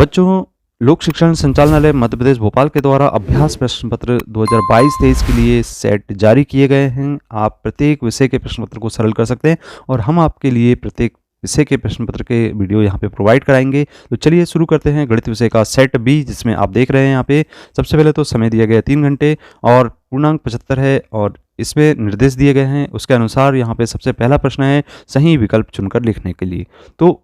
बच्चों, लोक शिक्षण संचालनालय मध्य प्रदेश भोपाल के द्वारा अभ्यास प्रश्न पत्र 2022-23 के लिए सेट जारी किए गए हैं। आप प्रत्येक विषय के प्रश्न पत्र को सरल कर सकते हैं और हम आपके लिए प्रत्येक विषय के प्रश्न पत्र के वीडियो यहाँ पे प्रोवाइड कराएंगे। तो चलिए शुरू करते हैं गणित विषय का सेट बी, जिसमें आप देख रहे हैं यहाँ पे सबसे पहले तो समय दिया गया है 3 घंटे और पूर्णांक 75 है और इसमें निर्देश दिए गए हैं। उसके अनुसार यहाँ पे सबसे पहला प्रश्न है सही विकल्प चुनकर लिखने के लिए। तो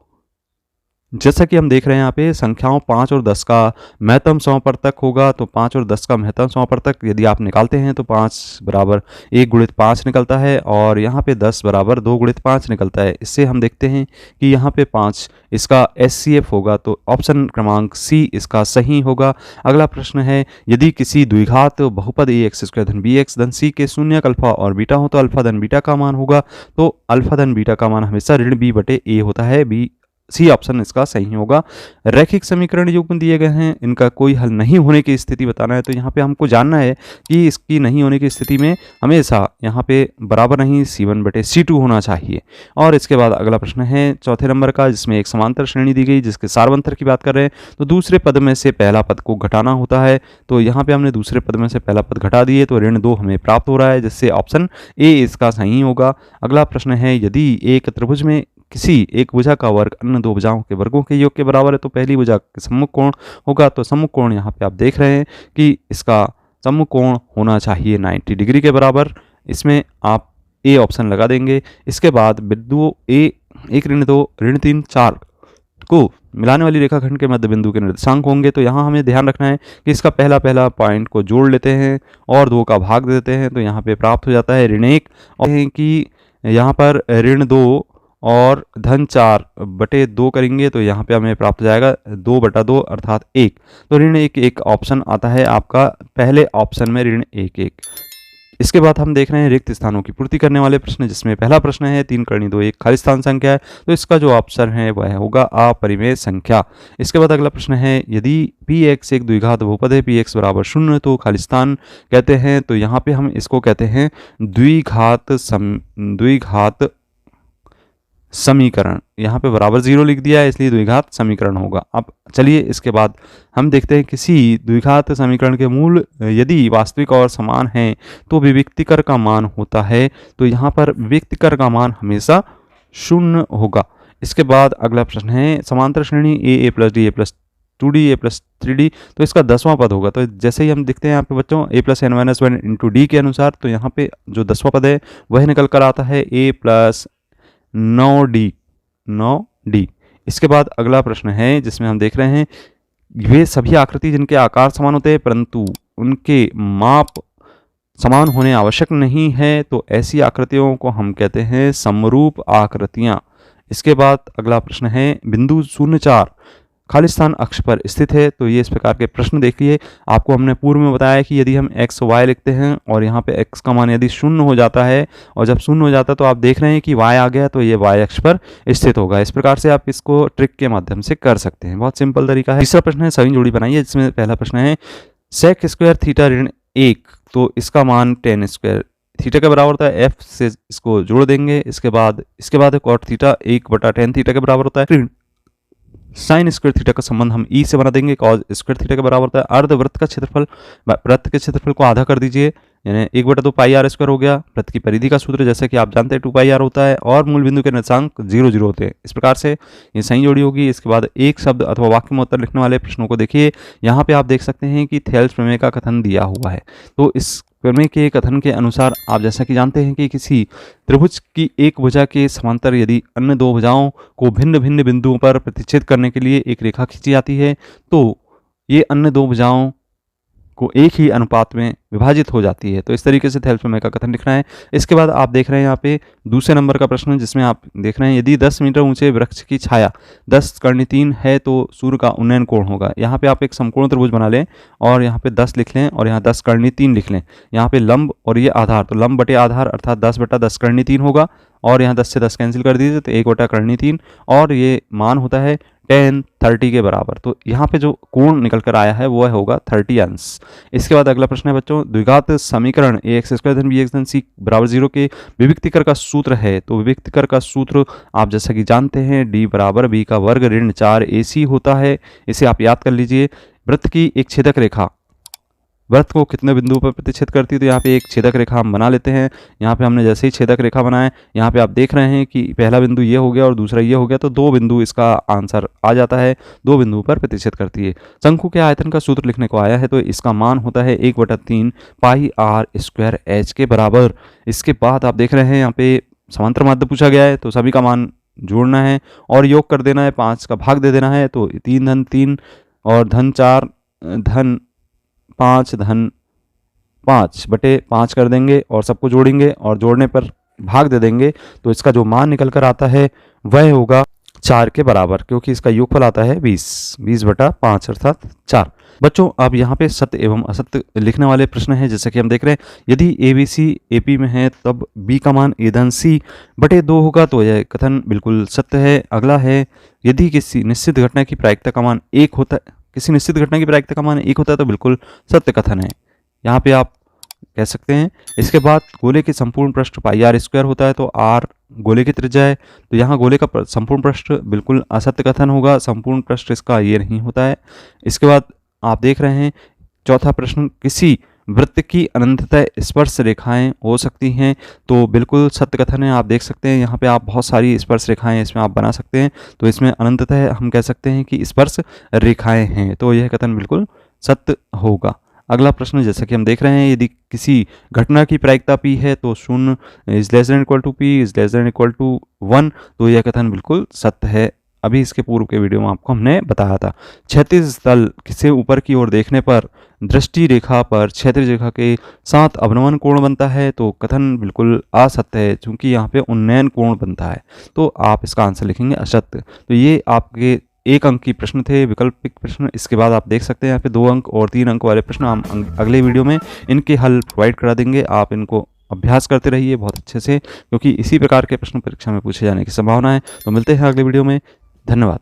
जैसा कि हम देख रहे हैं यहाँ पे संख्याओं 5 और 10 का महत्तम समापवर्तक होगा। तो 5 और 10 का महत्तम समापवर्तक यदि आप निकालते हैं तो 5 बराबर 1 गुणित 5 निकलता है और यहाँ पे 10 बराबर 2 गुणित 5 निकलता है। इससे हम देखते हैं कि यहाँ पे 5 इसका SCF होगा, तो ऑप्शन क्रमांक सी इसका सही होगा। अगला प्रश्न है यदि किसी द्विघात बहुपद ax² धन bx धन c के शून्यक अल्फा और बीटा हो तो अल्फा धन बीटा का मान होगा। तो अल्फा धन बीटा का मान हमेशा ऋण b बटे a होता है। बी सी ऑप्शन इसका सही होगा। रैखिक समीकरण युग्म दिए गए हैं, इनका कोई हल नहीं होने की स्थिति बताना है। तो यहाँ पे हमको जानना है कि इसकी नहीं होने की स्थिति में हमेशा यहाँ पे बराबर नहीं C1 बटे C2 होना चाहिए। और इसके बाद अगला प्रश्न है चौथे नंबर का, जिसमें एक समांतर श्रेणी दी गई जिसके सार्वंतर की बात कर रहे हैं। तो दूसरे पद में से पहला पद को घटाना होता है। तो यहाँ पे हमने दूसरे पद में से पहला पद घटा दिए तो ऋण 2 हमें प्राप्त हो रहा है, जिससे ऑप्शन ए इसका सही होगा। अगला प्रश्न है यदि एक त्रिभुज में किसी एक भुजा का वर्ग अन्य दो भुजाओं के वर्गों के योग के बराबर है तो पहली भुजा के सम्मुख कोण होगा। तो सम्मुख कोण यहाँ पे आप देख रहे हैं कि इसका सम्मुख कोण होना चाहिए 90 डिग्री के बराबर। इसमें आप ए ऑप्शन लगा देंगे। इसके बाद बिंदु ए 1 ऋण 2 ऋण 3 4 को मिलाने वाली रेखाखंड के मध्य बिंदु के निर्देशांक होंगे। तो यहाँ हमें ध्यान रखना है कि इसका पहला पॉइंट को जोड़ लेते हैं और 2 का भाग दे देते हैं। तो यहाँ पे प्राप्त हो जाता है ऋण 1 और कि यहाँ पर ऋण 2 और धन 4 बटे 2 करेंगे तो यहाँ पे हमें प्राप्त हो जाएगा 2 बटा 2 अर्थात 1। तो ऋण 1 एक ऑप्शन आता है आपका पहले ऑप्शन में ऋण 1 1। इसके बाद हम देख रहे हैं रिक्त स्थानों की पूर्ति करने वाले प्रश्न, जिसमें पहला प्रश्न है 3 कर्णी 2 1 खाली स्थान संख्या है। तो इसका जो ऑप्शन है वह होगा अपरिमेय संख्या। इसके बाद अगला प्रश्न है यदि px एक द्विघात बहुपद है px बराबर 0 तो खाली स्थान कहते हैं। तो यहाँ पे हम इसको कहते हैं द्विघात समीकरण। यहाँ पे बराबर 0 लिख दिया है इसलिए द्विघात समीकरण होगा। अब चलिए इसके बाद हम देखते हैं किसी द्विघात समीकरण के मूल यदि वास्तविक और समान हैं तो विविक्तिकर का मान होता है। तो यहाँ पर विविक्तिकर का मान हमेशा 0 होगा। इसके बाद अगला प्रश्न है समांतर श्रेणी a plus D A plus 2d a plus 3d। तो इसका 10वां पद होगा। तो जैसे ही हम देखते हैं यहाँ पे बच्चों a plus n minus 1 into D के अनुसार, तो यहाँ पे जो 10वां पद है वह निकल कर आता है a प्लस 9d। इसके बाद अगला प्रश्न है जिसमें हम देख रहे हैं वे सभी आकृति जिनके आकार समान होते हैं परंतु उनके माप समान होने आवश्यक नहीं है तो ऐसी आकृतियों को हम कहते हैं समरूप आकृतियां। इसके बाद अगला प्रश्न है बिंदु 0,4 खाली स्थान अक्ष पर स्थित है। तो ये इस प्रकार के प्रश्न देखिए। आपको हमने पूर्व में बताया कि यदि हम x y लिखते हैं और यहाँ पे x का मान यदि 0 हो जाता है और जब 0 हो जाता है तो आप देख रहे हैं कि y आ गया तो ये y अक्ष पर स्थित होगा। इस प्रकार से आप इसको ट्रिक के माध्यम से कर सकते हैं, बहुत सिंपल तरीका है। तीसरा प्रश्न है सही जोड़ी बनाइए, जिसमें पहला प्रश्न है sec स्क्वायर थीटा ऋण 1 तो इसका मान tan स्क्वायर थीटा के बराबर होता है। f से इसको जोड़ देंगे। इसके बाद cot थीटा 1 बटा tan थीटा के बराबर होता है। साइन स्क्वायर थीटा का संबंध हम ई से बना देंगे, कॉज स्क्वायर थीटा के बराबर होता है। अर्धवृत्त का क्षेत्रफल, वृत्त के क्षेत्रफल को आधा कर दीजिए यानी 1 बटा 2 पाई आर स्क्वायर हो गया। वृत्त की परिधि का सूत्र जैसे कि आप जानते हैं 2 पाई आर होता है और मूल बिंदु के निर्देशांक 0 0 होते हैं। इस प्रकार से ये सही जोड़ी होगी। इसके बाद एक शब्द अथवा वाक्य में उत्तर लिखने वाले प्रश्नों को देखिए। यहाँ पे आप देख सकते हैं कि थेल्स प्रमेय का कथन दिया हुआ है। तो इस प्रमेय के कथन के अनुसार आप जैसा कि जानते हैं कि किसी त्रिभुज की एक भुजा के समांतर यदि अन्य दो भुजाओं को भिन्न भिन्न बिंदुओं पर प्रतिच्छेद करने के लिए एक रेखा खींची जाती है तो ये अन्य दो भुजाओं को एक ही अनुपात में विभाजित हो जाती है। तो इस तरीके से थेल्स प्रमेय का कथन लिखना है। इसके बाद आप देख रहे हैं यहाँ पे दूसरे नंबर का प्रश्न, जिसमें आप देख रहे हैं यदि 10 मीटर ऊंचे वृक्ष की छाया 10 कर्णी 3 है तो सूर्य का उन्नयन कोण होगा। यहाँ पे आप एक समकोण त्रिभुज बना लें और यहाँ पे 10 लिख लें और यहाँ 10 कर्णी 3 लिख लें। यहाँ पे लंब और ये आधार, तो लंब बटे आधार अर्थात 10 बटा 10 कर्णी 3 होगा और यहाँ 10 से 10 कैंसिल कर दीजिए तो 1 बटा कर्णी 3 और ये मान होता है 10 30 के बराबर। तो यहाँ पे जो कोण निकल कर आया है वो होगा 30 अंश। इसके बाद अगला प्रश्न है बच्चों, द्विघात समीकरण ax² धन bx धन c बराबर 0 के विविक्तिकर का सूत्र है। तो विविक्तिकर का सूत्र आप जैसा कि जानते हैं d बराबर b का वर्ग ऋण 4ac होता है। इसे आप याद कर लीजिए। वृत्त की एक छेदक रेखा वृत्त को कितने बिंदुओं पर प्रतिच्छेद करती है, तो यहाँ पे एक छेदक रेखा हम बना लेते हैं। यहाँ पे हमने जैसे ही छेदक रेखा बनाए, यहाँ पे आप देख रहे हैं कि पहला बिंदु ये हो गया और दूसरा ये हो गया, तो 2 बिंदु इसका आंसर आ जाता है। 2 बिंदुओं पर प्रतिच्छेद करती है। शंकु के आयतन का सूत्र लिखने को आया है, तो इसका मान होता है 1/3 पाई r स्क्वायर h के बराबर। इसके बाद आप देख रहे हैं यहाँ पे समांतर माध्य पूछा गया है, तो सभी का मान जोड़ना है और योग कर देना है, 5 का भाग दे देना है। तो 3 धन 3 और धन 4 धन 5 धन 5/5 कर देंगे और सबको जोड़ेंगे और जोड़ने पर भाग दे देंगे। तो इसका जो मान निकल कर आता है वह होगा 4 के बराबर, क्योंकि इसका योगफल आता है 20/5 अर्थात 4। बच्चों अब यहाँ पे सत्य एवं असत्य लिखने वाले प्रश्न हैं। जैसे कि हम देख रहे हैं, यदि ABC AP में है तब B का मान A धन C/2 होगा, तो यह कथन बिल्कुल सत्य है। अगला है, यदि किसी निश्चित घटना की प्रायिकता का मान 1 होता है, किसी निश्चित घटना की प्रायिकता का मान 1 होता है, तो बिल्कुल सत्य कथन है, यहाँ पे आप कह सकते हैं। इसके बाद गोले के संपूर्ण पृष्ठ पाई r² होता है, तो r गोले की त्रिज्या है, तो यहाँ गोले का संपूर्ण पृष्ठ बिल्कुल असत्य कथन होगा। संपूर्ण पृष्ठ इसका ये नहीं होता है। इसके बाद आप देख रहे हैं चौथा प्रश्न, किसी वृत्त की अनंततः स्पर्श रेखाएं हो सकती हैं, तो बिल्कुल सत्य कथन है। आप देख सकते हैं यहाँ पे आप बहुत सारी स्पर्श रेखाएं इसमें आप बना सकते हैं, तो इसमें अनंततः हम कह सकते हैं कि स्पर्श रेखाएं हैं, तो यह कथन बिल्कुल सत्य होगा। अगला प्रश्न, जैसा कि हम देख रहे हैं, यदि किसी घटना की प्रायिकता p है तो 0 ≤ p ≤ 1, तो यह कथन बिल्कुल सत्य है। अभी इसके पूर्व के वीडियो में आपको हमने बताया था। क्षैतिज तल से ऊपर की ओर देखने पर दृष्टि रेखा पर क्षैतिज रेखा के साथ अवनमन कोण बनता है, तो कथन बिल्कुल असत्य है, क्योंकि यहाँ पे उन्नयन कोण बनता है, तो आप इसका आंसर लिखेंगे असत्य। तो ये आपके 1 अंक की प्रश्न थे, वैकल्पिक प्रश्न। इसके बाद आप देख सकते हैं यहाँ पे 2 अंक और 3 अंक वाले प्रश्न हम अगले वीडियो में इनके हल प्रोवाइड करा देंगे। आप इनको अभ्यास करते रहिए बहुत अच्छे से, क्योंकि इसी प्रकार के प्रश्न परीक्षा में पूछे जाने की संभावना है। तो मिलते हैं अगले वीडियो में। धन्यवाद।